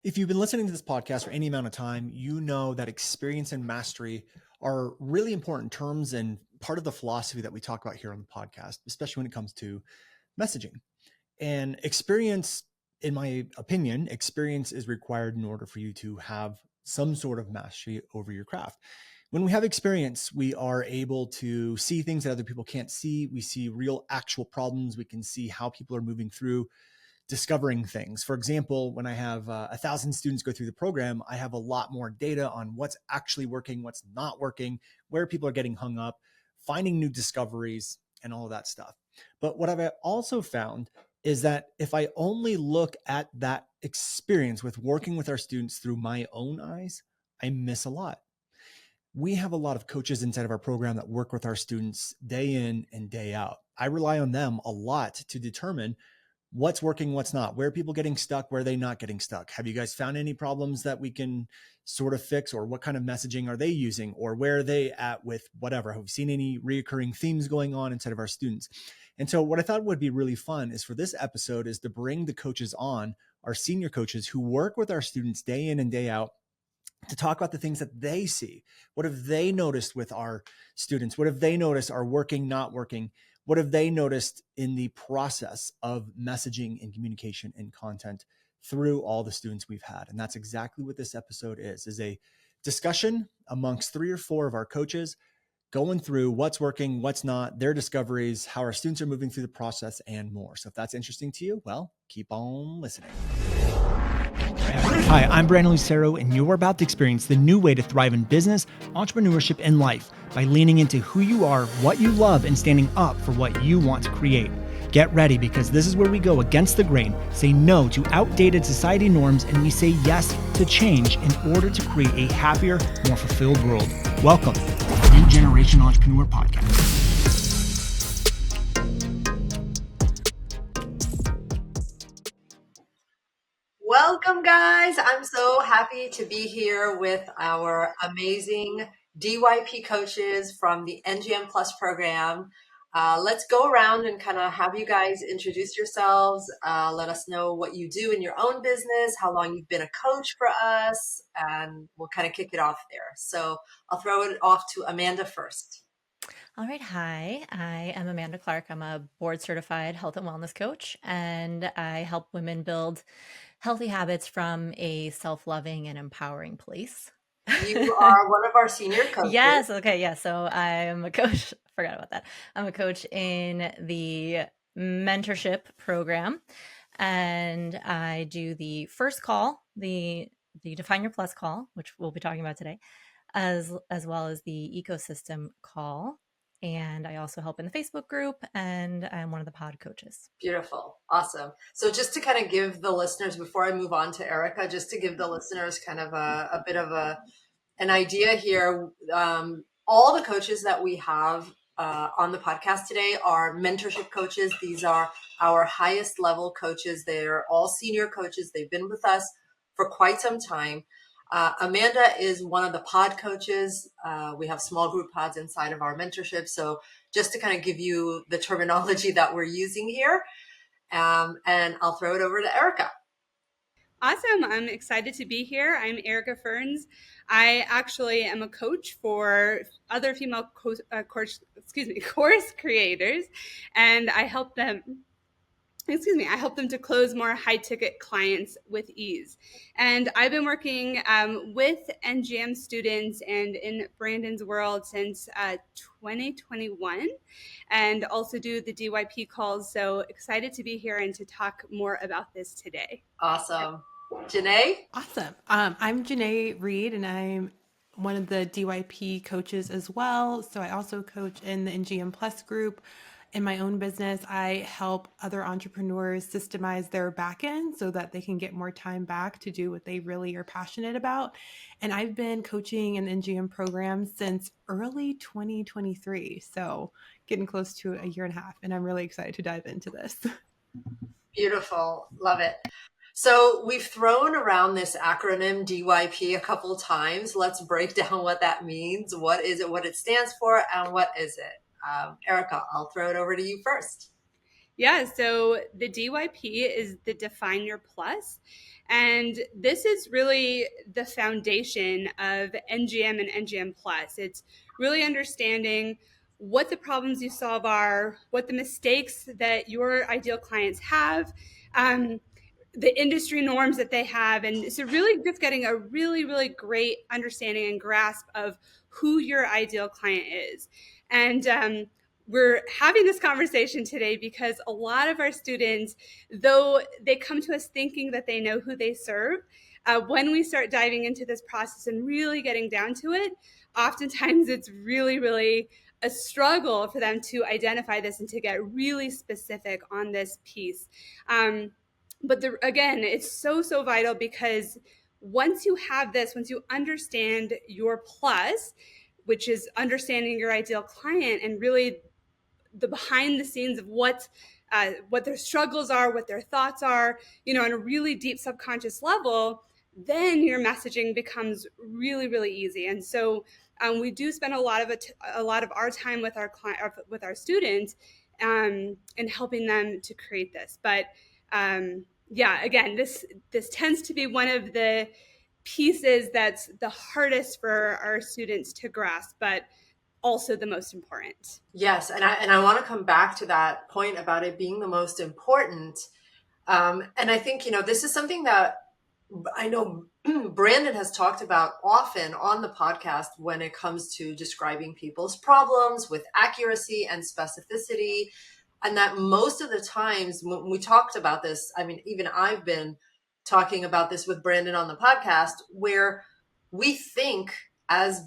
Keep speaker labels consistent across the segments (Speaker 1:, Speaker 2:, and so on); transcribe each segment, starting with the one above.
Speaker 1: If you've been listening to this podcast for any amount of time, you know that experience and mastery are really important terms and part of the philosophy that we talk about here on the podcast, especially when it comes to messaging. And experience, in my opinion, experience is required in order for you to have some sort of mastery over your craft. When we have experience, we are able to see things that other people can't see. We see real, actual problems. We can see how people are moving through discovering things. For example, when I have 1,000 students go through the program, I have a lot more data on what's actually working, what's not working, where people are getting hung up, finding new discoveries, and all of that stuff. But what I've also found is that if I only look at that experience with working with our students through my own eyes, I miss a lot. We have a lot of coaches inside of our program that work with our students day in and day out. I rely on them a lot to determine what's working, what's not, where are people getting stuck, where are they not getting stuck. Have you guys found any problems that we can sort of fix, or what kind of messaging are they using, or where are they at with whatever? Have we seen any reoccurring themes going on inside of our students? And so what I thought would be really fun is for this episode is to bring the coaches on, our senior coaches who work with our students day in and day out, to talk about the things that they see. What have they noticed with our students? What have they noticed are working, not working? What have they noticed in the process of messaging and communication and content through all the students we've had? And that's exactly what this episode is a discussion amongst 3 or 4 of our coaches going through what's working, what's not, their discoveries, how our students are moving through the process, and more. So if that's interesting to you, well, keep on listening. Hi, I'm Brandon Lucero, and you're about to experience the new way to thrive in business, entrepreneurship, and life by leaning into who you are, what you love, and standing up for what you want to create. Get ready, because this is where we go against the grain, say no to outdated society norms, and we say yes to change in order to create a happier, more fulfilled world. Welcome to the New Generation Entrepreneur Podcast.
Speaker 2: Welcome, guys. I'm so happy to be here with our amazing DYP coaches from the NGM Plus program. Let's go around and kind of have you guys introduce yourselves. Let us know what you do in your own business, how long you've been a coach for us, and we'll kind of kick it off there. So I'll throw it off to Amanda first.
Speaker 3: All right. Hi, I am Amanda Clark. I'm a board certified health and wellness coach, and I help women build healthy habits from a self loving and empowering place.
Speaker 2: You are one of our senior coaches.
Speaker 3: Yes. Okay. Yeah. So I'm a coach. Forgot about that. I'm a coach in the mentorship program, and I do the first call, the Define Your Plus call, which we'll be talking about today, as well as the ecosystem call. And I also help in the Facebook group, and I'm one of the pod coaches.
Speaker 2: Beautiful. Awesome. So just to kind of give the listeners, before I move on to Erica, just to give the listeners kind of a bit of an idea here. All the coaches that we have on the podcast today are mentorship coaches. These are our highest level coaches. They're all senior coaches. They've been with us for quite some time. Amanda is one of the pod coaches. We have small group pods inside of our mentorship. So just to kind of give you the terminology that we're using here. And I'll throw it over to Erica.
Speaker 4: Awesome. I'm excited to be here. I'm Erica Ferns. I actually am a coach for other female course creators, and I help them to close more high-ticket clients with ease. And I've been working with NGM students and in Brandon's world since 2021, and also do the DYP calls. So excited to be here and to talk more about this today.
Speaker 2: Awesome. Janae?
Speaker 5: Awesome. I'm Janae Reed, and I'm one of the DYP coaches as well. So I also coach in the NGM Plus group. In my own business, I help other entrepreneurs systemize their back end so that they can get more time back to do what they really are passionate about. And I've been coaching in the NGM program since early 2023. So getting close to a year and a half. And I'm really excited to dive into this.
Speaker 2: Beautiful. Love it. So we've thrown around this acronym DYP a couple times. Let's break down what that means. What is it, what it stands for, and what is it? Erica, I'll throw it over to you first.
Speaker 4: Yeah, so the DYP is the Define Your Plus. And this is really the foundation of NGM and NGM Plus. It's really understanding what the problems you solve are, what the mistakes that your ideal clients have, the industry norms that they have. And so really just getting a really, really great understanding and grasp of who your ideal client is. And we're having this conversation today because a lot of our students, though they come to us thinking that they know who they serve, when we start diving into this process and really getting down to it, oftentimes it's really, really a struggle for them to identify this and to get really specific on this piece. But again, it's so, so vital, because once you have this, once you understand your plus, which is understanding your ideal client and really the behind the scenes of what their struggles are, what their thoughts are, on a really deep subconscious level, then your messaging becomes really, really easy. And so we do spend a lot of our time with with our students, and helping them to create this. But yeah, again, this tends to be one of the pieces that's the hardest for our students to grasp, but also the most important.
Speaker 2: Yes, and I want to come back to that point about it being the most important. And I think, this is something that I know Brandon has talked about often on the podcast when it comes to describing people's problems with accuracy and specificity. And that most of the times when we talked about this, I mean, even I've been talking about this with Brandon on the podcast, where we think as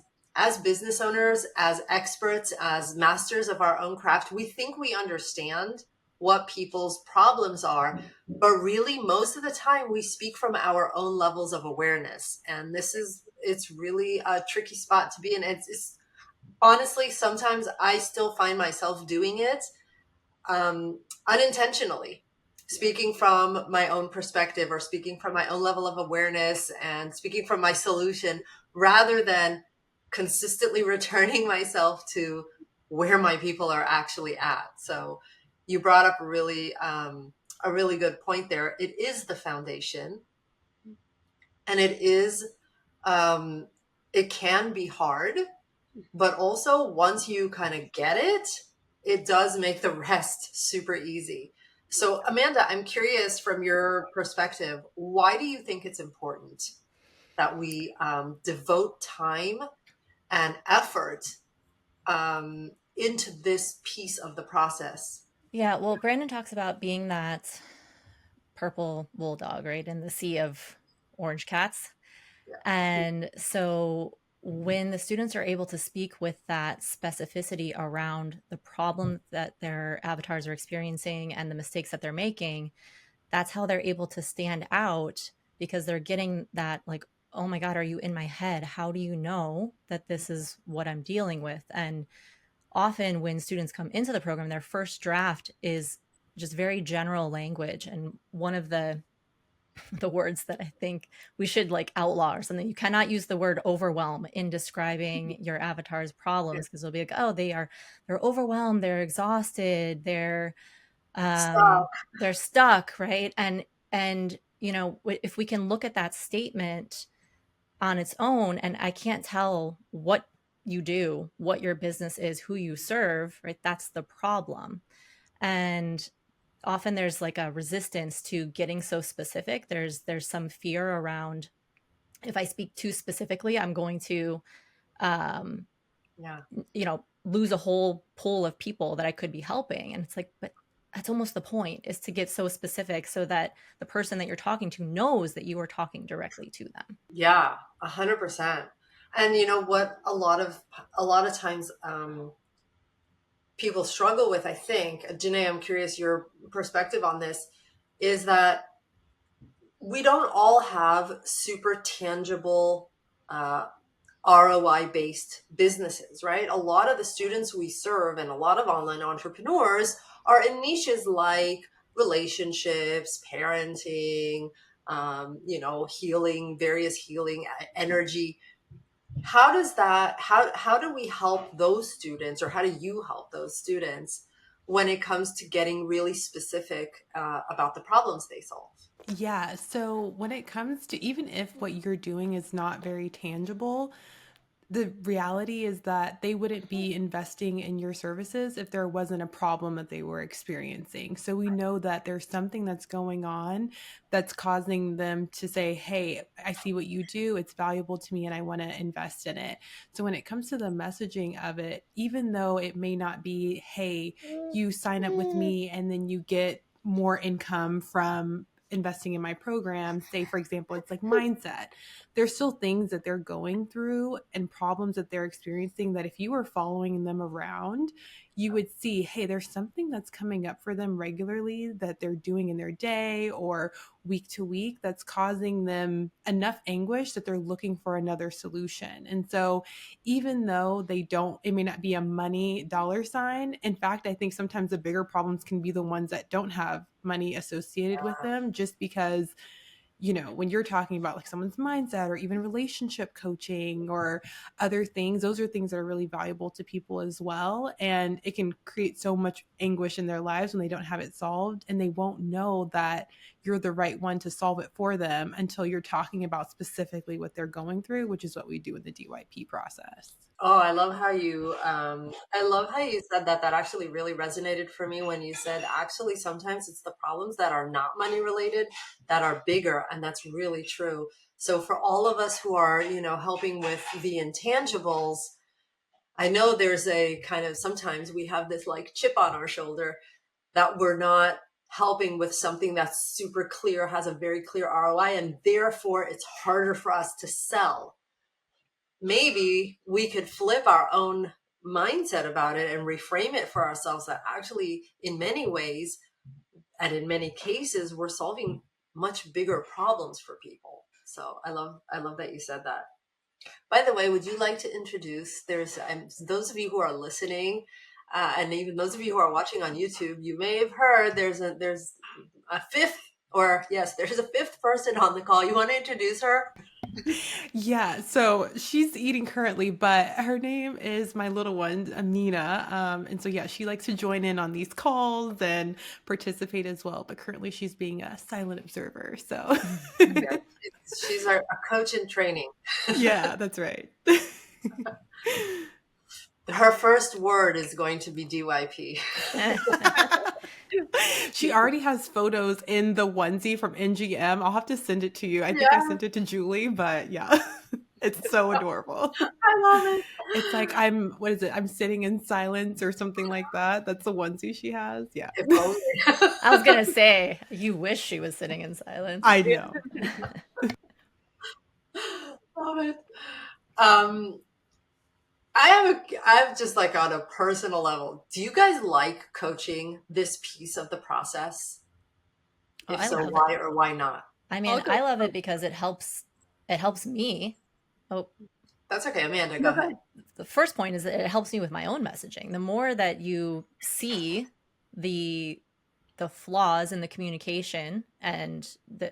Speaker 2: business owners, as experts, as masters of our own craft, we think we understand what people's problems are, but really most of the time we speak from our own levels of awareness. And it's really a tricky spot to be in. It's honestly, sometimes I still find myself doing it unintentionally, speaking from my own perspective or speaking from my own level of awareness and speaking from my solution, rather than consistently returning myself to where my people are actually at. So you brought up a really good point there. It is the foundation, and it can be hard, but also once you kind of get it, it does make the rest super easy. So Amanda, I'm curious, from your perspective, why do you think it's important that we devote time and effort into this piece of the process?
Speaker 3: Yeah, well, Brandon talks about being that purple bulldog, right, in the sea of orange cats.
Speaker 2: Yeah.
Speaker 3: And so when the students are able to speak with that specificity around the problem that their avatars are experiencing and the mistakes that they're making, that's how they're able to stand out, because they're getting that, like, oh my God, are you in my head? How do you know that this is what I'm dealing with? And often when students come into the program, their first draft is just very general language. And one of the words that I think we should like outlaw or something, you cannot use the word overwhelm in describing your avatar's problems, because they'll be like, oh, they're overwhelmed, they're exhausted, they're stuck, right? And if we can look at that statement on its own, and I can't tell what you do, what your business is, who you serve, right? That's the problem. And often there's like a resistance to getting so specific. There's some fear around, if I speak too specifically, I'm going to lose a whole pool of people that I could be helping. And it's like, but that's almost the point, is to get so specific so that the person that you're talking to knows that you are talking directly to them.
Speaker 2: Yeah, 100%. And you know what, a lot of times people struggle with, I think, Janae, I'm curious your perspective on this, is that we don't all have super tangible ROI based businesses, right? A lot of the students we serve and a lot of online entrepreneurs are in niches like relationships, parenting, healing, various healing energy. How do we help those students, or how do you help those students when it comes to getting really specific about the problems they solve?
Speaker 5: Yeah. So when it comes to, even if what you're doing is not very tangible, the reality is that they wouldn't be investing in your services if there wasn't a problem that they were experiencing. So we know that there's something that's going on that's causing them to say, hey, I see what you do. It's valuable to me and I want to invest in it. So when it comes to the messaging of it, even though it may not be, hey, you sign up with me and then you get more income from investing in my program, say, for example, it's like mindset, there's still things that they're going through and problems that they're experiencing that if you were following them around, you would see, hey, there's something that's coming up for them regularly that they're doing in their day or week to week that's causing them enough anguish that they're looking for another solution. And so even though they don't, it may not be a money dollar sign. In fact, I think sometimes the bigger problems can be the ones that don't have money associated with them, just because, when you're talking about like someone's mindset or even relationship coaching or other things, those are things that are really valuable to people as well. And it can create so much anguish in their lives when they don't have it solved, and they won't know that you're the right one to solve it for them until you're talking about specifically what they're going through, which is what we do in the DYP process.
Speaker 2: Oh, I love how you said that. That actually really resonated for me when you said actually sometimes it's the problems that are not money related that are bigger, and that's really true. So for all of us who are, helping with the intangibles, I know there's a kind of, sometimes we have this like chip on our shoulder that we're not helping with something that's super clear, has a very clear ROI, and therefore it's harder for us to sell. Maybe we could flip our own mindset about it and reframe it for ourselves that actually in many ways and in many cases we're solving much bigger problems for people. So I love that you said that. By the way, would you like to introduce, there's those of you who are listening, and even those of you who are watching on YouTube, you may have heard there's a fifth, or yes, there's a fifth person on the call. You want to introduce her?
Speaker 5: Yeah, so she's eating currently, but her name is my little one, Amina. And so, yeah, she likes to join in on these calls and participate as well. But currently, she's being a silent observer. So,
Speaker 2: Yeah, she's a coach in training.
Speaker 5: yeah, that's right.
Speaker 2: Her first word is going to be DYP.
Speaker 5: She already has photos in the onesie from NGM. I'll have to send it to you. I think I sent it to Julie, but yeah, it's so adorable.
Speaker 2: I love it.
Speaker 5: It's like what is it? I'm sitting in silence or something like that. That's the onesie she has. Yeah.
Speaker 2: If only.
Speaker 3: I was gonna say, you wish she was sitting in silence.
Speaker 5: I know.
Speaker 2: Love it. I have just like on a personal level, do you guys like coaching this piece of the process?
Speaker 3: Oh,
Speaker 2: If
Speaker 3: I
Speaker 2: so,
Speaker 3: love
Speaker 2: why
Speaker 3: it.
Speaker 2: or why not?
Speaker 3: I mean, I love it because it helps me. Oh,
Speaker 2: That's okay, Amanda, go ahead.
Speaker 3: the first point is that it helps me with my own messaging. The more that you see the flaws in the communication and the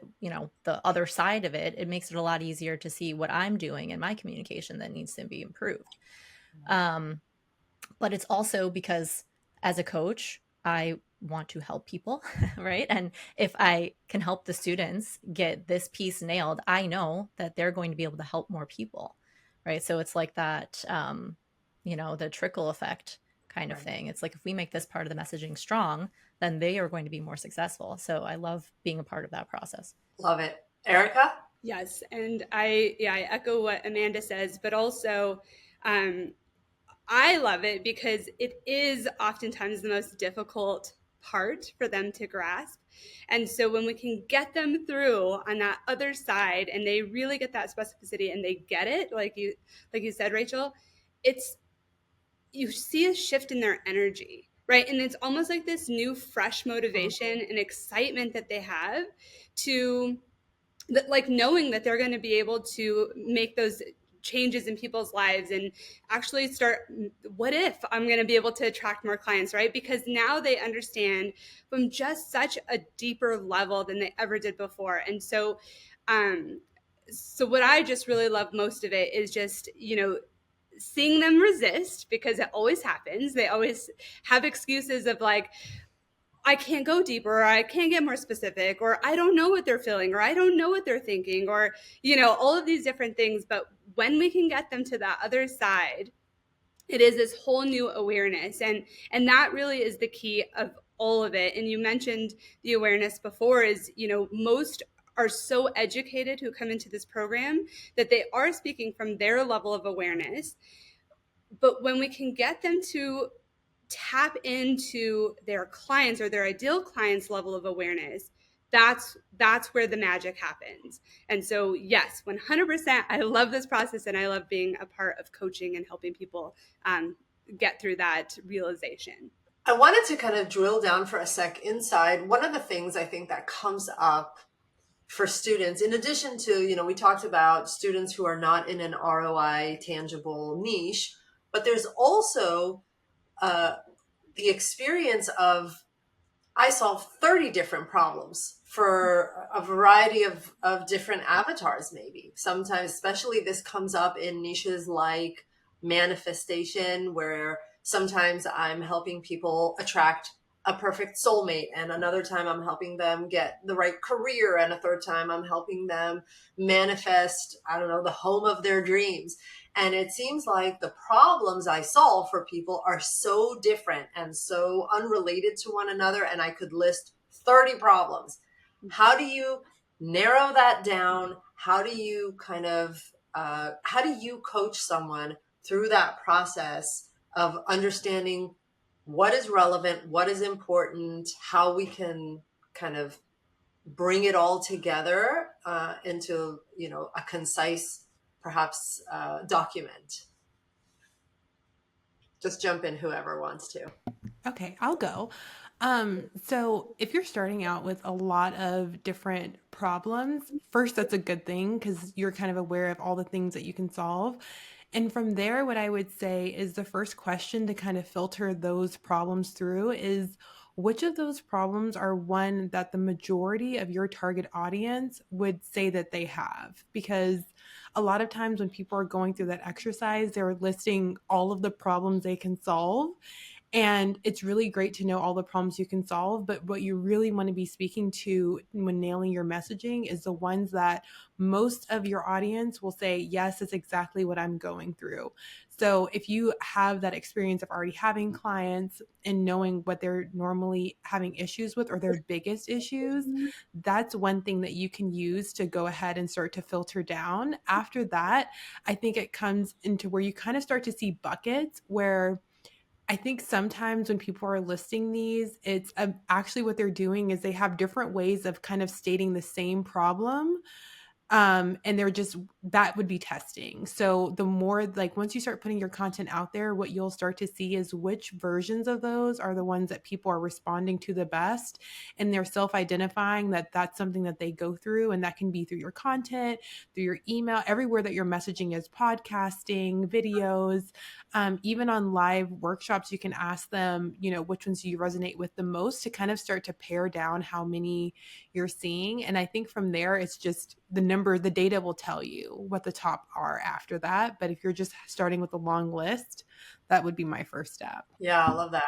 Speaker 3: other side of it, it makes it a lot easier to see what I'm doing in my communication that needs to be improved. But it's also because as a coach, I want to help people, right? And if I can help the students get this piece nailed, I know that they're going to be able to help more people, right? So it's like that, the trickle effect kind of thing. It's like if we make this part of the messaging strong, then they are going to be more successful. So I love being a part of that process.
Speaker 2: Love it. Erica?
Speaker 4: Yes. And I echo what Amanda says, but also I love it because it is oftentimes the most difficult part for them to grasp. And so when we can get them through on that other side and they really get that specificity and they get it, like you said, Rachel, you see a shift in their energy, right? And it's almost like this new fresh motivation and excitement that they have to, like, knowing that they're going to be able to make those changes in people's lives and actually start, what if I'm going to be able to attract more clients, right? Because now they understand from just such a deeper level than they ever did before. And so what I just really love most of it is just, seeing them resist, because it always happens. They always have excuses of like, I can't go deeper, or I can't get more specific, or I don't know what they're feeling, or I don't know what they're thinking, or, all of these different things. But when we can get them to that other side, it is this whole new awareness. And that really is the key of all of it. And you mentioned the awareness before is, most are so educated who come into this program that they are speaking from their level of awareness. But when we can get them to tap into their clients or their ideal clients' level of awareness, that's where the magic happens. And so, yes, 100%, I love this process, and I love being a part of coaching and helping people get through that realization.
Speaker 2: I wanted to kind of drill down for a sec inside. One of the things I think that comes up for students, in addition to, we talked about students who are not in an ROI tangible niche, but there's also the experience of, I solve 30 different problems for a variety of different avatars, maybe. Sometimes, especially this comes up in niches like manifestation, where sometimes I'm helping people attract a perfect soulmate, and another time I'm helping them get the right career, and a third time I'm helping them manifest, I don't know, the home of their dreams. And it seems like the problems I solve for people are so different and so unrelated to one another. And I could list 30 problems. How do you narrow that down? How do you how do you coach someone through that process of understanding what is relevant, what is important, how we can kind of bring it all together into, a concise, perhaps, document? Just jump in, whoever wants to.
Speaker 5: Okay, I'll go. So if you're starting out with a lot of different problems, first, that's a good thing because you're kind of aware of all the things that you can solve. And from there, what I would say is the first question to kind of filter those problems through is which of those problems are one that the majority of your target audience would say that they have? Because a lot of times when people are going through that exercise, they're listing all of the problems they can solve. And it's really great to know all the problems you can solve, but what you really want to be speaking to when nailing your messaging is the ones that most of your audience will say, yes, that's exactly what I'm going through. So if you have that experience of already having clients and knowing what they're normally having issues with or their biggest issues, that's one thing that you can use to go ahead and start to filter down. After that, I think it comes into where you kind of start to see buckets where I think sometimes when people are listing these, it's actually what they're doing is they have different ways of kind of stating the same problem. And they're just, that would be testing. So the more, like, once you start putting your content out there, what you'll start to see is which versions of those are the ones that people are responding to the best. And they're self-identifying that that's something that they go through. And that can be through your content, through your email, everywhere that your messaging is, podcasting, videos, even on live workshops, you can ask them, which ones do you resonate with the most to kind of start to pare down how many you're seeing. And I think from there, it's just the data will tell you what the top are after that. But if you're just starting with a long list, that would be my first step.
Speaker 2: Yeah, I love that.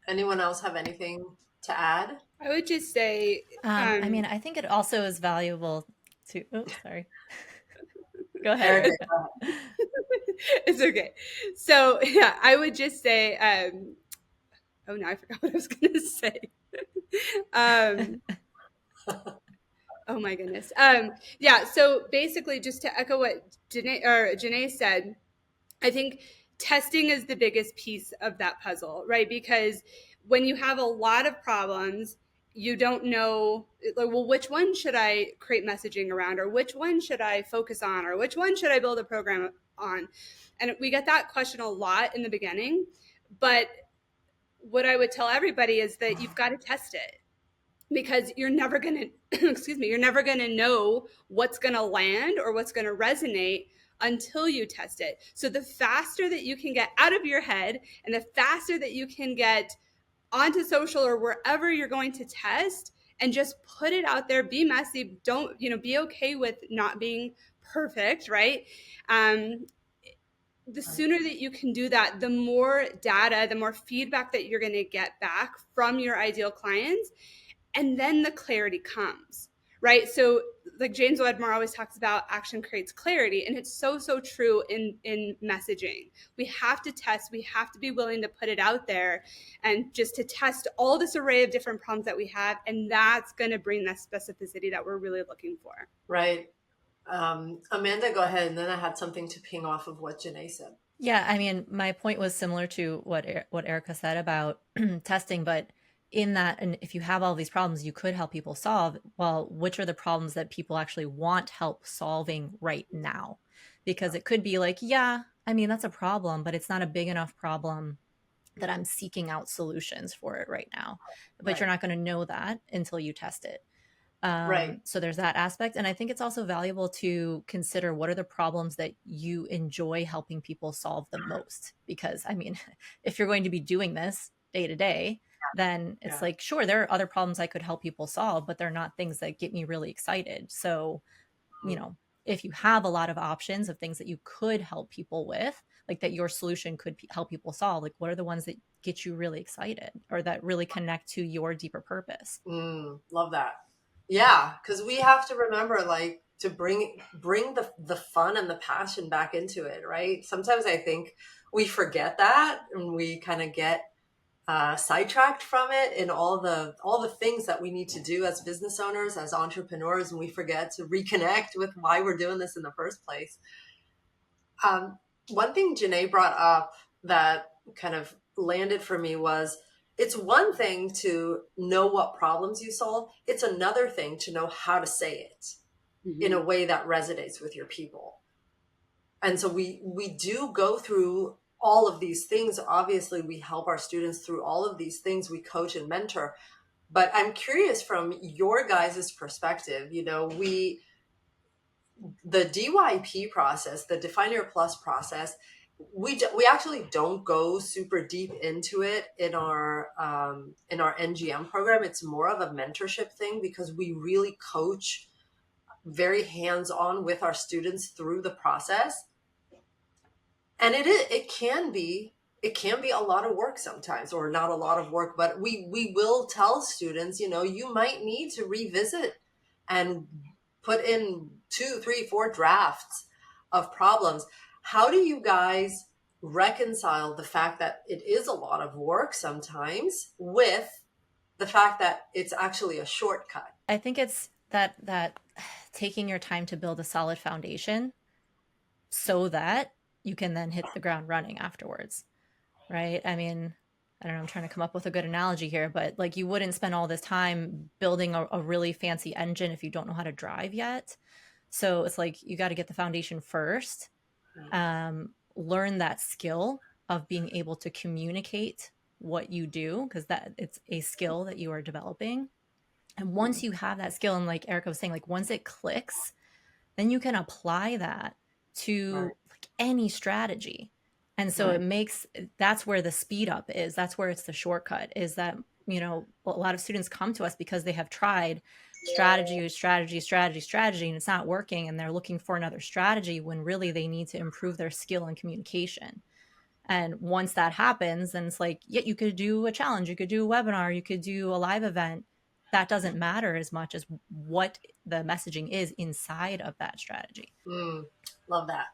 Speaker 2: Anyone else have anything to add?
Speaker 4: I would just say,
Speaker 3: I think it also is valuable to, sorry. Go ahead,
Speaker 2: Erica.
Speaker 3: Erica.
Speaker 4: It's okay. So yeah, I would just say, oh no, I forgot what I was going to say. Oh my goodness. Yeah. So basically, just to echo what Janae said, I think testing is the biggest piece of that puzzle, right? Because when you have a lot of problems, you don't know, like, well, which one should I create messaging around, or which one should I focus on, or which one should I build a program on? And we get that question a lot in the beginning. But what I would tell everybody is that you've got to test it, because you're never going to, excuse me, you're never going to know what's going to land or what's going to resonate until you test it. So the faster that you can get out of your head and the faster that you can get onto social or wherever you're going to test and just put it out there, be messy, don't, be okay with not being perfect, right? the sooner that you can do that, the more data, the more feedback that you're going to get back from your ideal clients. And then the clarity comes, right? So like James Wedmore always talks about, action creates clarity. And it's so, so true in messaging. We have to test, we have to be willing to put it out there and just to test all this array of different problems that we have. And that's going to bring that specificity that we're really looking for.
Speaker 2: Right. Amanda, go ahead. And then I had something to ping off of what Janae said.
Speaker 3: Yeah, I mean, my point was similar to what Erica said about testing, but in that, and if you have all these problems you could help people solve, well, which are the problems that people actually want help solving right now? Because it could be like, yeah, I mean, that's a problem, but it's not a big enough problem that I'm seeking out solutions for it right now. But
Speaker 2: Right.
Speaker 3: you're not going to know that until you test it.
Speaker 2: Right.
Speaker 3: So there's that aspect. And I think it's also valuable to consider what are the problems that you enjoy helping people solve the most. Because, I mean, if you're going to be doing this day to day, then it's like, sure, there are other problems I could help people solve, but they're not things that get me really excited. So, you know, if you have a lot of options of things that you could help people with, like that your solution could help people solve, like what are the ones that get you really excited or that really connect to your deeper purpose?
Speaker 2: Love that. Yeah, because we have to remember, like, to bring the fun and the passion back into it, right? Sometimes I think we forget that and we kind of get sidetracked from it in all the things that we need to do as business owners, as entrepreneurs, and we forget to reconnect with why we're doing this in the first place. One thing Janae brought up that kind of landed for me was, it's one thing to know what problems you solve. It's another thing to know how to say it in a way that resonates with your people. And so we do go through all of these things. Obviously, we help our students through all of these things. We coach and mentor. But I'm curious from your guys' perspective, you know, the DYP process, the Define Your Plus process, we actually don't go super deep into it in our NGM program. It's more of a mentorship thing because we really coach very hands-on with our students through the process. And it can be a lot of work sometimes, or not a lot of work, but we will tell students, you know, you might need to revisit and put in 2, 3, 4 drafts of problems. How do you guys reconcile the fact that it is a lot of work sometimes with the fact that it's actually a shortcut?
Speaker 3: I think it's that taking your time to build a solid foundation so that you can then hit the ground running afterwards, right? I mean, I don't know, I'm trying to come up with a good analogy here, but like you wouldn't spend all this time building a really fancy engine if you don't know how to drive yet. So it's like you got to get the foundation first, learn that skill of being able to communicate what you do, because that it's a skill that you are developing. And once you have that skill, and like Erica was saying, like once it clicks, then you can apply that to like any strategy. And so it makes, that's where the speed up is. That's where it's the shortcut, is that, you know, a lot of students come to us because they have tried strategy, and it's not working. And they're looking for another strategy when really they need to improve their skill in communication. And once that happens, then it's like, yeah, you could do a challenge, you could do a webinar, you could do a live event. That doesn't matter as much as what the messaging is inside of that strategy.
Speaker 2: Love that.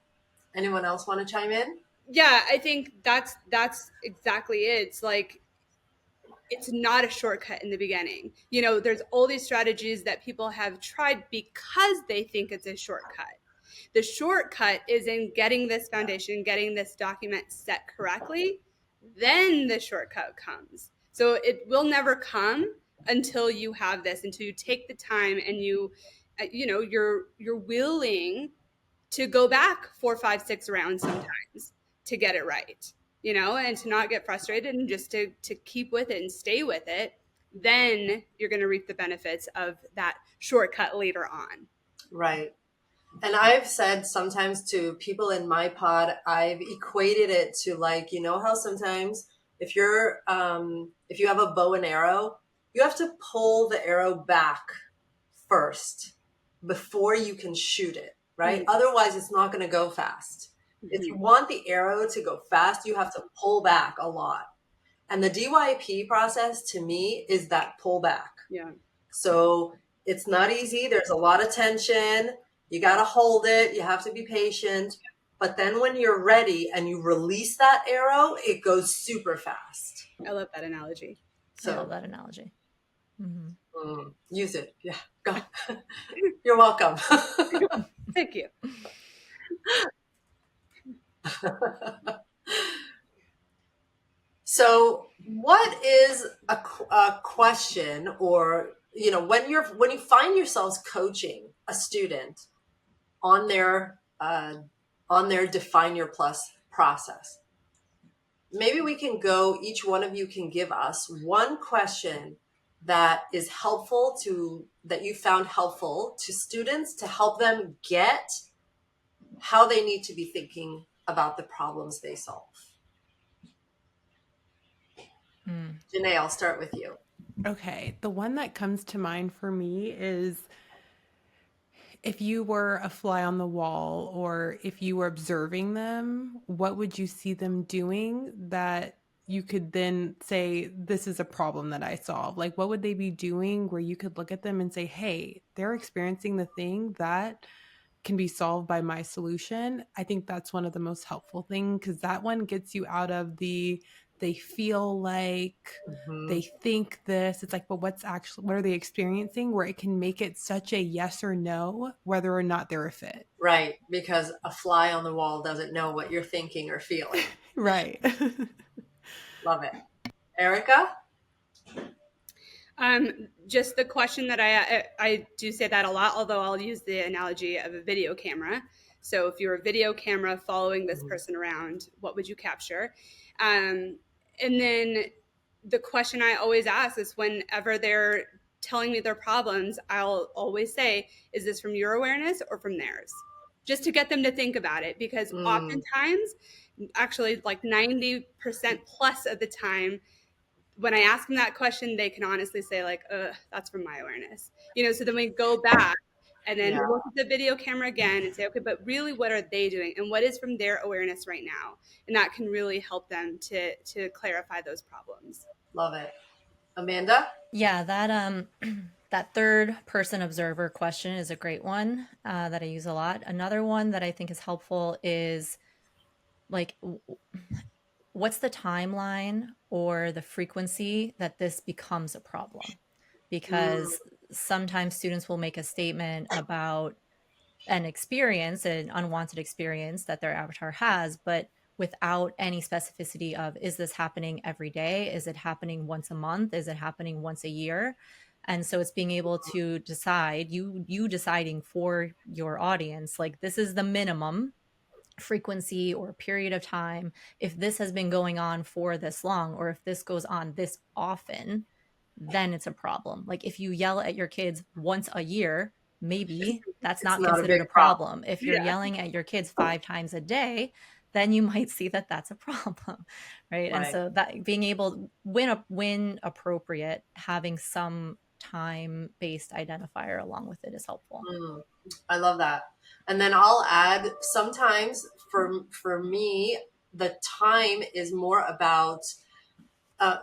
Speaker 2: Anyone else want to chime in?
Speaker 4: Yeah, I think that's exactly it. It's like, it's not a shortcut in the beginning. You know, there's all these strategies that people have tried because they think it's a shortcut. The shortcut is in getting this foundation, getting this document set correctly. Then the shortcut comes. So it will never come until you have this, until you take the time and you know, you're willing to go back 4, 5, 6 rounds sometimes to get it right, you know, and to not get frustrated and just to keep with it and stay with it. Then you're going to reap the benefits of that shortcut later on.
Speaker 2: Right. And I've said sometimes to people in my pod, I've equated it to, like, you know how sometimes if you have a bow and arrow, you have to pull the arrow back first before you can shoot it, right? Otherwise, it's not going to go fast. If you want the arrow to go fast, you have to pull back a lot. And the DYP process to me is that pullback.
Speaker 4: Yeah.
Speaker 2: So it's not easy. There's a lot of tension. You got to hold it. You have to be patient. But then when you're ready and you release that arrow, it goes super fast.
Speaker 4: I love that analogy.
Speaker 3: I love that analogy.
Speaker 2: Use it. Yeah, go. You're welcome.
Speaker 4: Thank you.
Speaker 2: So what is a question, or when you find yourselves coaching a student on their Define Your Plus process, maybe we can go, each one of you can give us one question that is helpful that you found helpful to students to help them get how they need to be thinking about the problems they solve. Janae, I'll start with you.
Speaker 5: Okay. The one that comes to mind for me is if you were a fly on the wall or if you were observing them, what would you see them doing that you could then say, this is a problem that I solve? Like, what would they be doing where you could look at them and say, hey, they're experiencing the thing that can be solved by my solution? I think that's one of the most helpful things, because that one gets you out of they feel like, they think this. It's like, but what are they experiencing, where it can make it such a yes or no, whether or not they're a fit.
Speaker 2: Right. Because a fly on the wall doesn't know what you're thinking or feeling.
Speaker 5: Right.
Speaker 2: Love it. Erica?
Speaker 4: Just the question that I do say that a lot, although I'll use the analogy of a video camera. So if you're a video camera following this person around, what would you capture? And then the question I always ask is, whenever they're telling me their problems, I'll always say, is this from your awareness or from theirs? Just to get them to think about it, because oftentimes, actually like 90% plus of the time, when I ask them that question, they can honestly say like, that's from my awareness. So then we go back and then look at the video camera again and say, okay, but really what are they doing? And what is from their awareness right now? And that can really help them to clarify those problems.
Speaker 2: Love it. Amanda?
Speaker 3: Yeah, that that third person observer question is a great one that I use a lot. Another one that I think is helpful is like, what's the timeline or the frequency that this becomes a problem? Because sometimes students will make a statement about an experience, an unwanted experience that their avatar has, but without any specificity of, is this happening every day? Is it happening once a month? Is it happening once a year? And so it's being able to decide, you deciding for your audience, like, this is the minimum frequency or period of time. If this has been going on for this long, or if this goes on this often, then it's a problem. Like, if you yell at your kids once a year, maybe that's not considered a problem. If you're yelling at your kids 5 times a day, then you might see that that's a problem, right? And so that being able, when appropriate, having some time-based identifier along with it is helpful.
Speaker 2: I love that. And then I'll add, sometimes for me, the time is more about,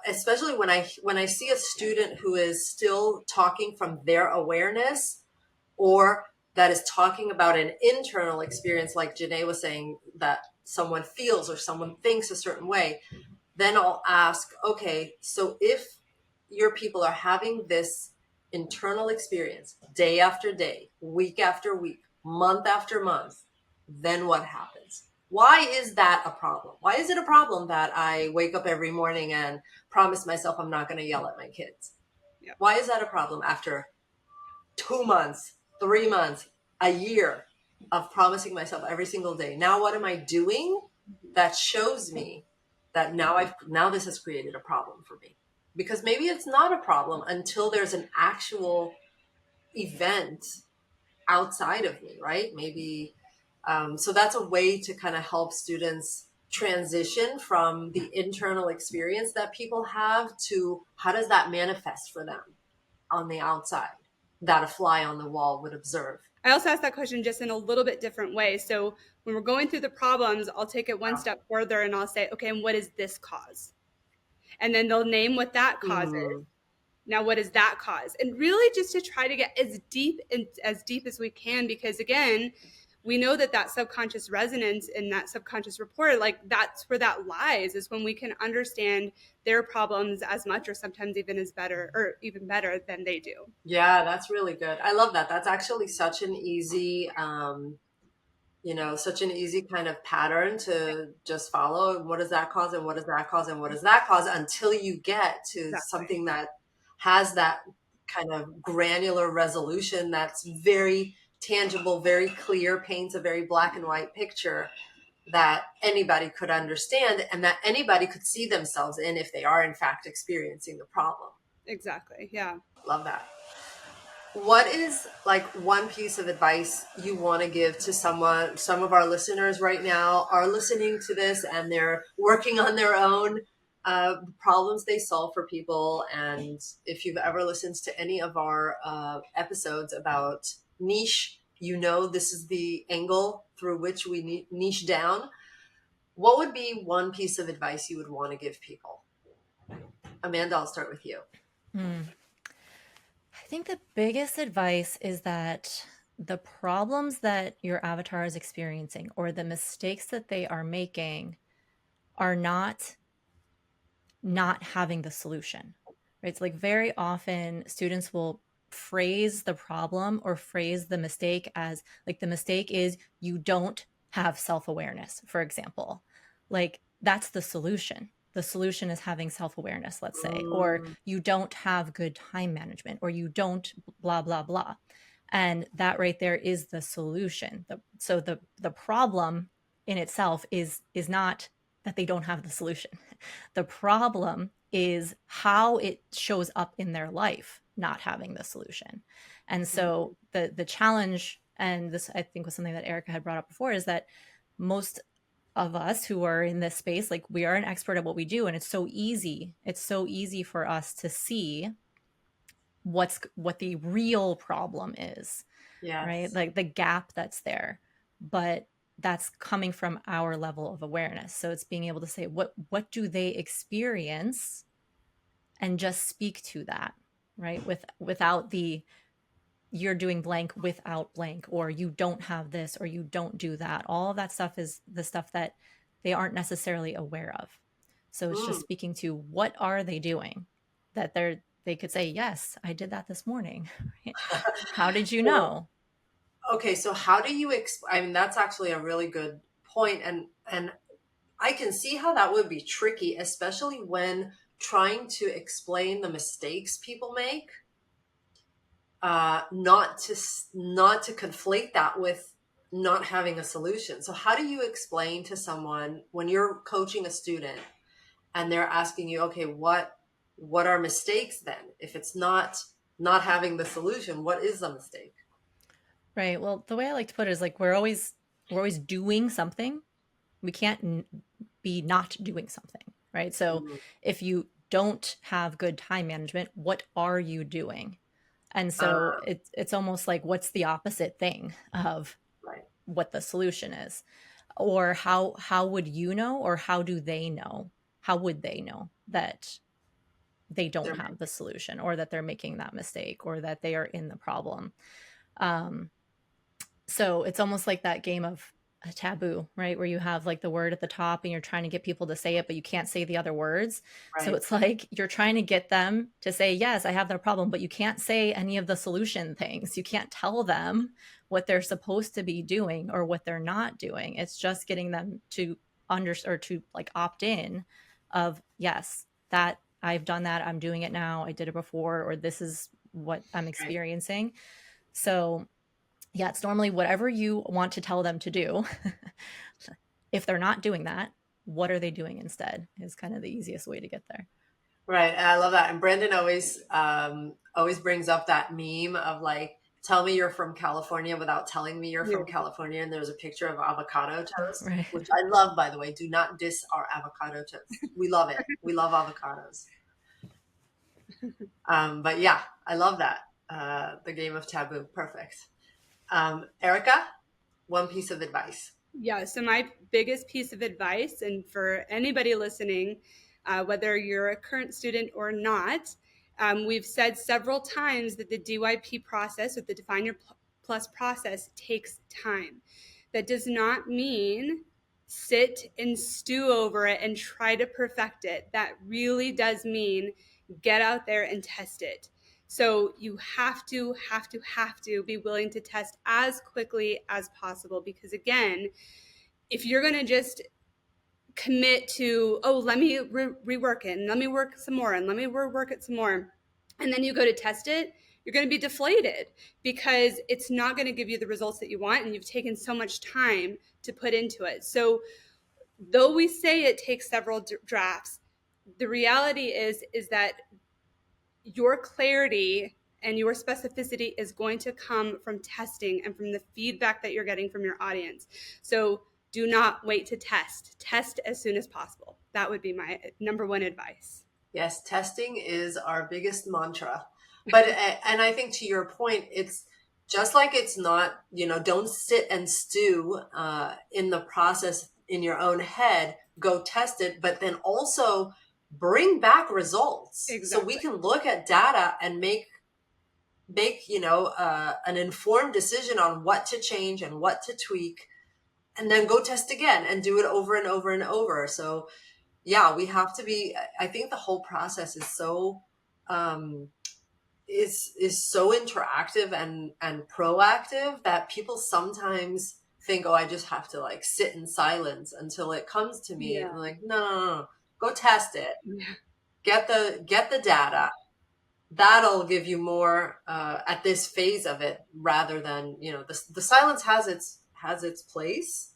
Speaker 2: especially when I see a student who is still talking from their awareness, or that is talking about an internal experience, like Janae was saying, that someone feels or someone thinks a certain way, then I'll ask, okay, so if your people are having this internal experience day after day, week after week, month after month, then what happens? Why is that a problem? Why is it a problem that I wake up every morning and promise myself I'm not going to yell at my kids?
Speaker 4: Yep.
Speaker 2: Why is that a problem after 2 months, 3 months, a year of promising myself every single day? Now what am I doing that shows me that now this has created a problem for me? Because maybe it's not a problem until there's an actual event outside of me, right? Maybe, so that's a way to kind of help students transition from the internal experience that people have to how does that manifest for them on the outside that a fly on the wall would observe
Speaker 4: I also ask that question just in a little bit different way. So when we're going through the problems, I'll take it one step further and I'll say, okay, and what is this cause? And then they'll name what that cause is.
Speaker 2: Mm.
Speaker 4: Now, what does that cause? And really just to try to get as deep as we can, because again, we know that that subconscious resonance and that subconscious rapport, like that's where that lies, is when we can understand their problems as much or sometimes even as better or even better than they do.
Speaker 2: Yeah, that's really good. I love that. That's actually such an easy, such an easy kind of pattern to just follow. What does that cause? And what does that cause? And what does that cause? Until you get to
Speaker 4: Exactly.
Speaker 2: something that has that kind of granular resolution that's very tangible, very clear, paints a very black and white picture that anybody could understand and that anybody could see themselves in if they are in fact experiencing the problem.
Speaker 4: Exactly. Yeah.
Speaker 2: Love that. What is like one piece of advice you want to give to someone? Some of our listeners right now are listening to this and they're working on their own problems they solve for people. And if you've ever listened to any of our episodes about niche, this is the angle through which we niche down. What would be one piece of advice you would want to give people? Amanda, I'll start with you.
Speaker 3: I think the biggest advice is that the problems that your avatar is experiencing or the mistakes that they are making are not having the solution, right? It's like very often students will phrase the problem or phrase the mistake as like the mistake is you don't have self-awareness, for example. Like that's the solution. The solution is having self-awareness, let's say, or you don't have good time management, or you don't blah, blah, blah. And that right there is the solution. So the problem in itself is not that they don't have the solution. The problem is how it shows up in their life, not having the solution. And so the challenge, and this I think was something that Erica had brought up before, is that most of us who are in this space, like we are an expert at what we do, and it's so easy for us to see what the real problem is.
Speaker 2: Yes.
Speaker 3: Right? Like the gap that's there. But that's coming from our level of awareness. So it's being able to say, what do they experience, and just speak to that, right? Without the you're doing blank without blank, or you don't have this, or you don't do that. All of that stuff is the stuff that they aren't necessarily aware of. So it's just speaking to what are they doing that they could say, yes, I did that this morning. Right? How did you know?
Speaker 2: Okay, so how do you I mean, that's actually a really good point, and I can see how that would be tricky, especially when trying to explain the mistakes people make. Not to conflate that with not having a solution. So how do you explain to someone when you're coaching a student and they're asking you, okay, what are mistakes then? If it's not having the solution, what is the mistake?
Speaker 3: Right. Well, the way I like to put it is like we're always doing something. We can't be not doing something, right? So if you don't have good time management, what are you doing? And so it's almost like what's the opposite thing of
Speaker 2: Right.
Speaker 3: what the solution is, or how would you know, or how do they know? How would they know that they don't have the solution, or that they're making that mistake, or that they are in the problem? So it's almost like that game of a taboo, right? Where you have like the word at the top and you're trying to get people to say it, but you can't say the other words.
Speaker 2: Right.
Speaker 3: So it's like you're trying to get them to say, yes, I have that problem, but you can't say any of the solution things. You can't tell them what they're supposed to be doing or what they're not doing. It's just getting them to or to like opt in of, yes, that I've done that. I'm doing it now. I did it before, or this is what I'm experiencing. Right. So yeah, it's normally whatever you want to tell them to do. If they're not doing that, what are they doing instead is kind of the easiest way to get there.
Speaker 2: Right. And I love that. And Brandon always brings up that meme of like, tell me you're from California without telling me you're from California. And there's a picture of avocado toast, right, which I love, by the way. Do not diss our avocado toast. We love it. We love avocados. But yeah, I love that. The game of taboo. Perfect. Erica, one piece of advice.
Speaker 4: Yeah, so my biggest piece of advice, and for anybody listening, whether you're a current student or not, we've said several times that the DYP process, or the Define Your Plus process, takes time. That does not mean sit and stew over it and try to perfect it. That really does mean get out there and test it. So you have to be willing to test as quickly as possible, because again, if you're going to just commit to, oh, let me rework it and let me work some more and let me rework it some more, and then you go to test it, you're going to be deflated because it's not going to give you the results that you want, and you've taken so much time to put into it. So though we say it takes several drafts, the reality is that your clarity and your specificity is going to come from testing and from the feedback that you're getting from your audience. So do not wait to test. Test as soon as possible. That would be my number one advice.
Speaker 2: Yes, testing is our biggest mantra. But, and I think to your point, it's just like it's not, don't sit and stew in the process in your own head, go test it, but then also bring back results.
Speaker 4: Exactly.
Speaker 2: So we can look at data and make an informed decision on what to change and what to tweak, and then go test again and do it over and over and over. So yeah, we have to be, I think the whole process is so is so interactive and proactive that people sometimes think, oh, I just have to like sit in silence until it comes to me.
Speaker 4: Yeah.
Speaker 2: And I'm like, no, go test it.
Speaker 4: Yeah.
Speaker 2: Get the data. That'll give you more at this phase of it, rather than, the silence has its place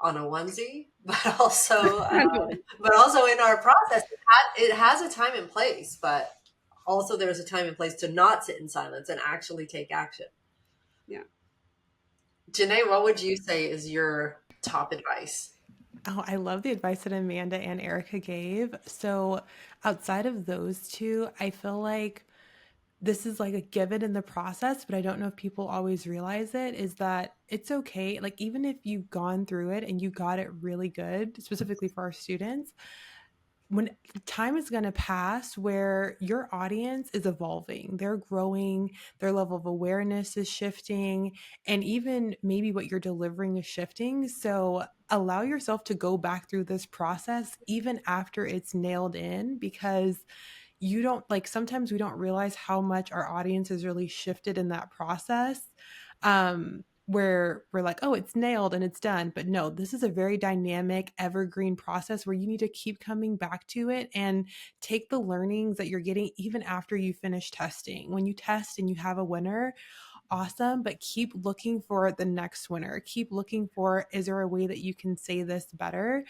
Speaker 2: on a onesie, but also in our process, it has a time and place, but also there's a time and place to not sit in silence and actually take action.
Speaker 4: Yeah.
Speaker 2: Janae, what would you say is your top advice?
Speaker 5: Oh, I love the advice that Amanda and Erica gave. So outside of those two, I feel like this is like a given in the process, but I don't know if people always realize it, is that it's okay. Like, even if you've gone through it and you got it really good, specifically for our students, when time is going to pass where your audience is evolving, they're growing, their level of awareness is shifting, and even maybe what you're delivering is shifting. So allow yourself to go back through this process even after it's nailed in, because you don't, like, sometimes we don't realize how much our audience has really shifted in that process, where we're like, oh, it's nailed and it's done. But no, this is a very dynamic, evergreen process where you need to keep coming back to it and take the learnings that you're getting even after you finish testing. When you test and you have a winner, awesome, but keep looking for the next winner. Keep looking for, is there a way that you can say this better?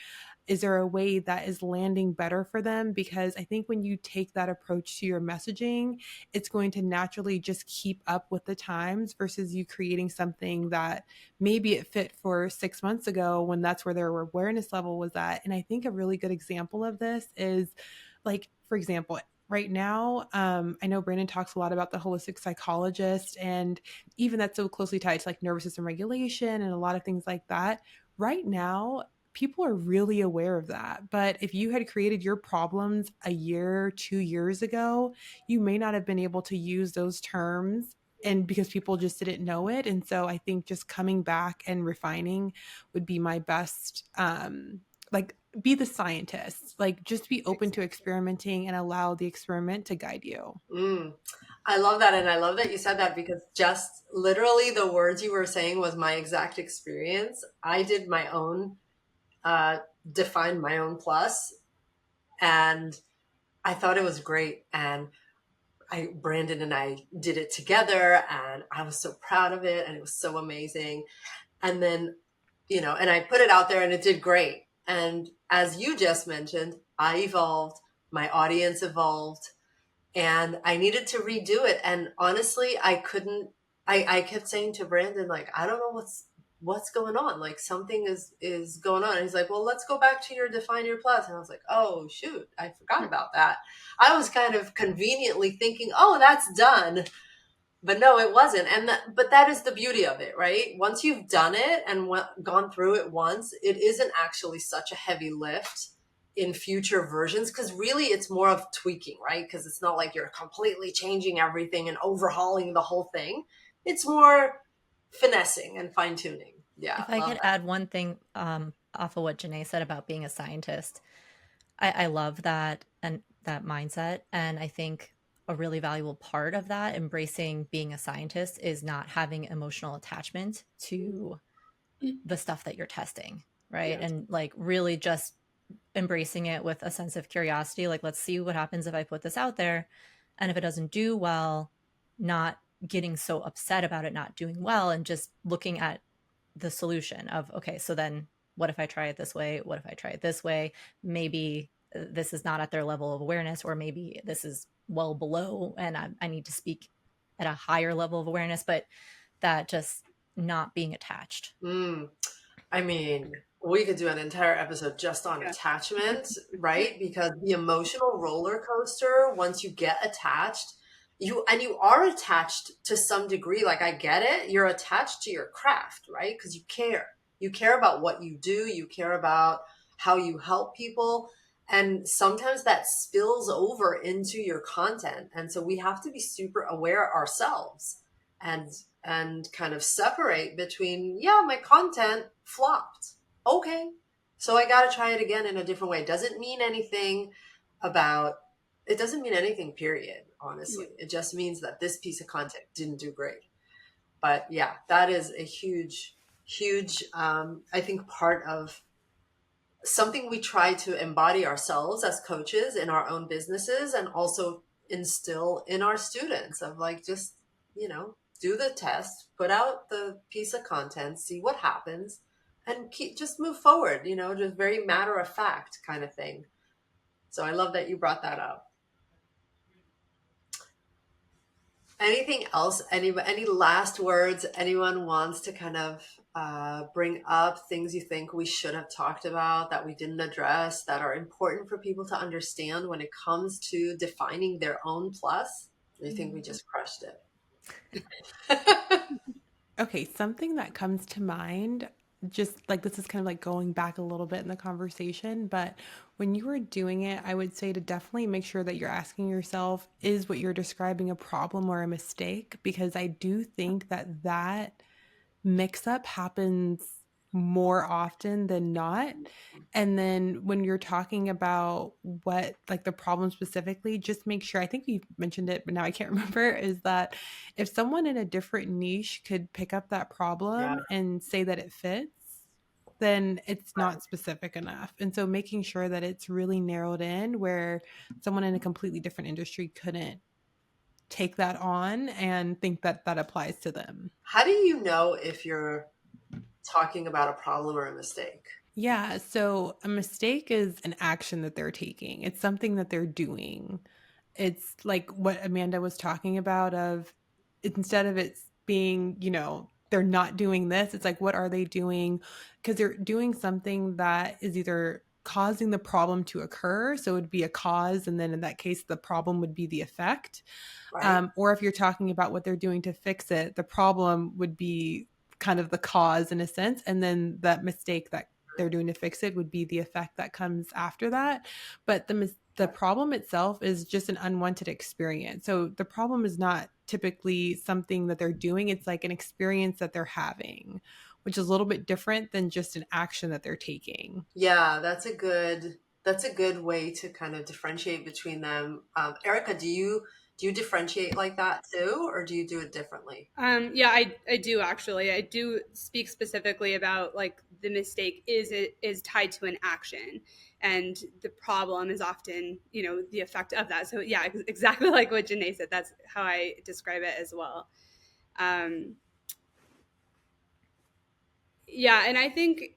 Speaker 5: Is there a way that is landing better for them? Because I think when you take that approach to your messaging, it's going to naturally just keep up with the times versus you creating something that maybe it fit for 6 months ago when that's where their awareness level was at. And I think a really good example of this is, like, for example, right now, I know Brandon talks a lot about the holistic psychologist, and even that's so closely tied to like nervous system regulation and a lot of things like that. Right now, people are really aware of that. But if you had created your problems a year, 2 years ago, you may not have been able to use those terms, and because people just didn't know it. And so I think just coming back and refining would be my best, like, be the scientist, like, just be open to experimenting and allow the experiment to guide you.
Speaker 2: I love that. And I love that you said that, because just literally the words you were saying was my exact experience. I did my own, defined my own plus, and I thought it was great. And Brandon and I did it together, and I was so proud of it, and it was so amazing. And then, and I put it out there and it did great. And as you just mentioned, I evolved, my audience evolved, and I needed to redo it. And honestly, I kept saying to Brandon, like, I don't know what's going on. Like, something is going on. And he's like, well, let's go back to your Define Your Plus. And I was like, oh shoot, I forgot about that. I was kind of conveniently thinking, oh, that's done. But no, it wasn't. But that is the beauty of it, right? Once you've done it and gone through it once, it isn't actually such a heavy lift in future versions, because really it's more of tweaking, right? Because it's not like you're completely changing everything and overhauling the whole thing. It's more finessing and fine tuning. Yeah,
Speaker 3: If I
Speaker 2: love
Speaker 3: could
Speaker 2: that.
Speaker 3: add one thing off of what Janae said about being a scientist, I love that and that mindset. And I think a really valuable part of that, embracing being a scientist, is not having emotional attachment to the stuff that you're testing, right?
Speaker 2: Yes.
Speaker 3: And like really just embracing it with a sense of curiosity. Like, let's see what happens if I put this out there. And if it doesn't do well, not getting so upset about it not doing well, and just looking at the solution of, okay, so then what if I try it this way? What if I try it this way? Maybe this is not at their level of awareness, or maybe this is well below and I need to speak at a higher level of awareness, but that just not being attached.
Speaker 2: Mm. I mean, we could do an entire episode just on
Speaker 4: Yeah.
Speaker 2: attachment, right? Because the emotional roller coaster, once you get attached, you are attached to some degree. Like, I get it. You're attached to your craft, right? Because you care. You care about what you do, you care about how you help people. And sometimes that spills over into your content. And so we have to be super aware ourselves and kind of separate between, yeah, my content flopped. Okay. So I got to try it again in a different way. Doesn't mean anything about it doesn't mean anything, period, honestly. It just means that this piece of content didn't do great. But yeah, that is a huge I think part of something we try to embody ourselves as coaches in our own businesses, and also instill in our students of like, just, do the test, put out the piece of content, see what happens, and just move forward, just very matter of fact kind of thing. So I love that you brought that up. Anything else? Any last words anyone wants to kind of bring up? Things you think we should have talked about that we didn't address, that are important for people to understand when it comes to defining their own plus? Or you think we just crushed it?
Speaker 5: Okay, something that comes to mind, just like this is kind of like going back a little bit in the conversation, but when you were doing it, I would say to definitely make sure that you're asking yourself, is what you're describing a problem or a mistake? Because I do think that that mix up happens more often than not. And then when you're talking about what, like the problem specifically, just make sure, I think we mentioned it, but now I can't remember, is that if someone in a different niche could pick up that
Speaker 2: Yeah.
Speaker 5: problem and say that it fits, then it's not specific enough. And so making sure that it's really narrowed in where someone in a completely different industry couldn't take that on and think that that applies to them.
Speaker 2: How do you know if you're talking about a problem or a mistake?
Speaker 5: Yeah, so a mistake is an action that they're taking. It's something that they're doing. It's like what Amanda was talking about of instead of it being, they're not doing this, it's like what are they doing? Because they're doing something that is either causing the problem to occur, so it would be a cause, and then in that case the problem would be the effect.
Speaker 2: Right.
Speaker 5: Or if you're talking about what they're doing to fix it, the problem would be kind of the cause in a sense, and then that mistake that they're doing to fix it would be the effect that comes after that. But the problem itself is just an unwanted experience. So the problem is not typically something that they're doing, it's like an experience that they're having, which is a little bit different than just an action that they're taking.
Speaker 2: Yeah, that's a good way to kind of differentiate between them. Erica, do you differentiate like that too, or do you do it differently?
Speaker 4: Yeah, I do actually. I do speak specifically about like the mistake is tied to an action, and the problem is often the effect of that. So yeah, exactly like what Janae said. That's how I describe it as well. Yeah, and I think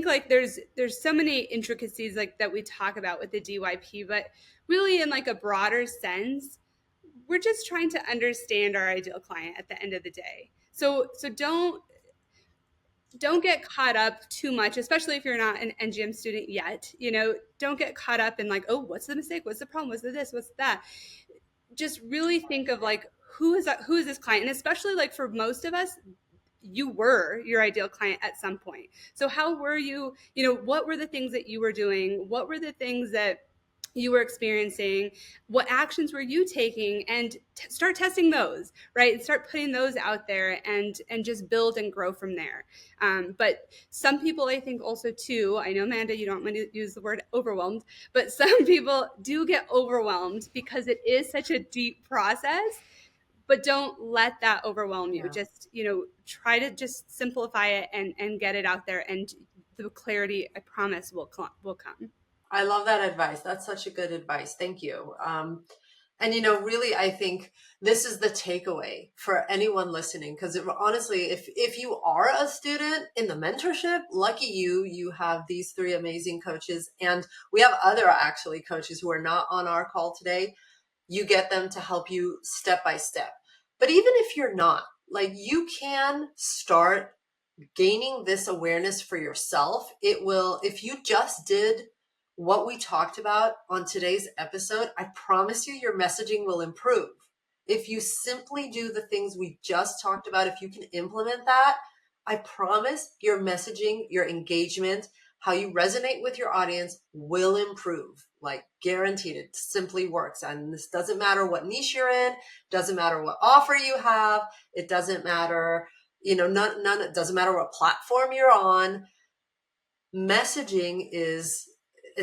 Speaker 4: like there's so many intricacies like that we talk about with the DYP, but really in like a broader sense, we're just trying to understand our ideal client at the end of the day. So don't get caught up too much, especially if you're not an NGM student yet. Don't get caught up in like, oh, what's the mistake? What's the problem? What's the this? What's that? just really think of like, who is this client? And especially like for most of us, you were your ideal client at some point. So how were you, what were the things that you were doing? What were the things that you were experiencing? What actions were you taking? And start testing those, right? And start putting those out there and just build and grow from there. But some people, I think also too, I know, Amanda, you don't want to use the word overwhelmed, but some people do get overwhelmed because it is such a deep process. But don't let that overwhelm you. Just, try to just simplify it and get it out there. And the clarity, I promise, will come.
Speaker 2: I love that advice. That's such a good advice. Thank you. And, really, I think this is the takeaway for anyone listening, because honestly, if you are a student in the mentorship, lucky you have these 3 amazing coaches. And we have other actually coaches who are not on our call today. You get them to help you step by step. But even if you're not, like, you can start gaining this awareness for yourself. It will, if you just did what we talked about on today's episode, I promise you your messaging will improve. If you simply do the things we just talked about, if you can implement that, I promise your messaging, your engagement, how you resonate with your audience will improve. Like, guaranteed. It simply works. And this doesn't matter what niche you're in, doesn't matter what offer you have, it doesn't matter, none, it doesn't matter what platform you're on. Messaging is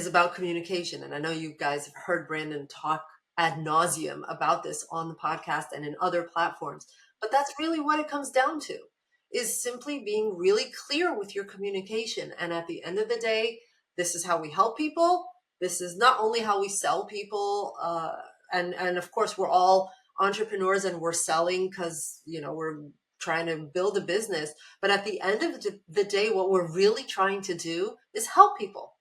Speaker 2: about communication. And I know you guys have heard Brandon talk ad nauseum about this on the podcast and in other platforms, but that's really what it comes down to, is simply being really clear with your communication. And at the end of the day, this is how we help people. This is not only how we sell people. And of course, we're all entrepreneurs and we're selling because, we're trying to build a business. But at the end of the day, what we're really trying to do is help people.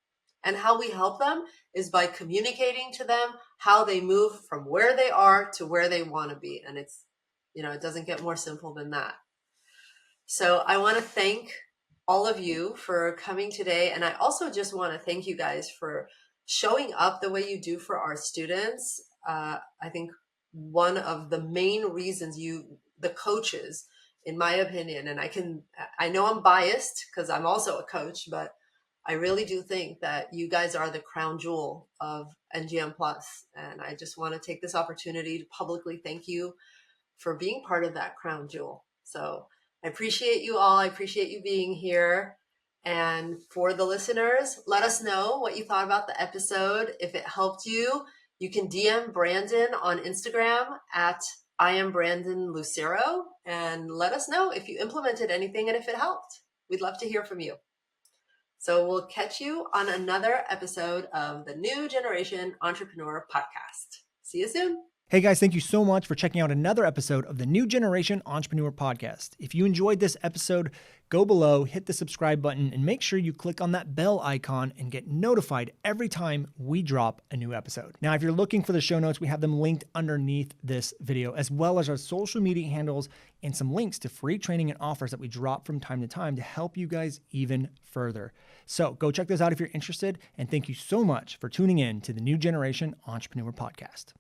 Speaker 2: And how we help them is by communicating to them how they move from where they are to where they want to be. And it's, it doesn't get more simple than that. So I want to thank all of you for coming today. And I also just want to thank you guys for showing up the way you do for our students. I think one of the main reasons the coaches, in my opinion, and I know I'm biased because I'm also a coach, but I really do think that you guys are the crown jewel of NGM Plus. And I just want to take this opportunity to publicly thank you for being part of that crown jewel. So I appreciate you all. I appreciate you being here. And for the listeners, let us know what you thought about the episode. If it helped you, you can DM Brandon on Instagram at I am Brandon Lucero, and let us know if you implemented anything and if it helped. We'd love to hear from you. So we'll catch you on another episode of the New Generation Entrepreneur Podcast. See you soon.
Speaker 1: Hey guys, thank you so much for checking out another episode of the New Generation Entrepreneur Podcast. If you enjoyed this episode, go below, hit the subscribe button, and make sure you click on that bell icon and get notified every time we drop a new episode. Now, if you're looking for the show notes, we have them linked underneath this video, as well as our social media handles and some links to free training and offers that we drop from time to time to help you guys even further. So go check those out if you're interested, and thank you so much for tuning in to the New Generation Entrepreneur Podcast.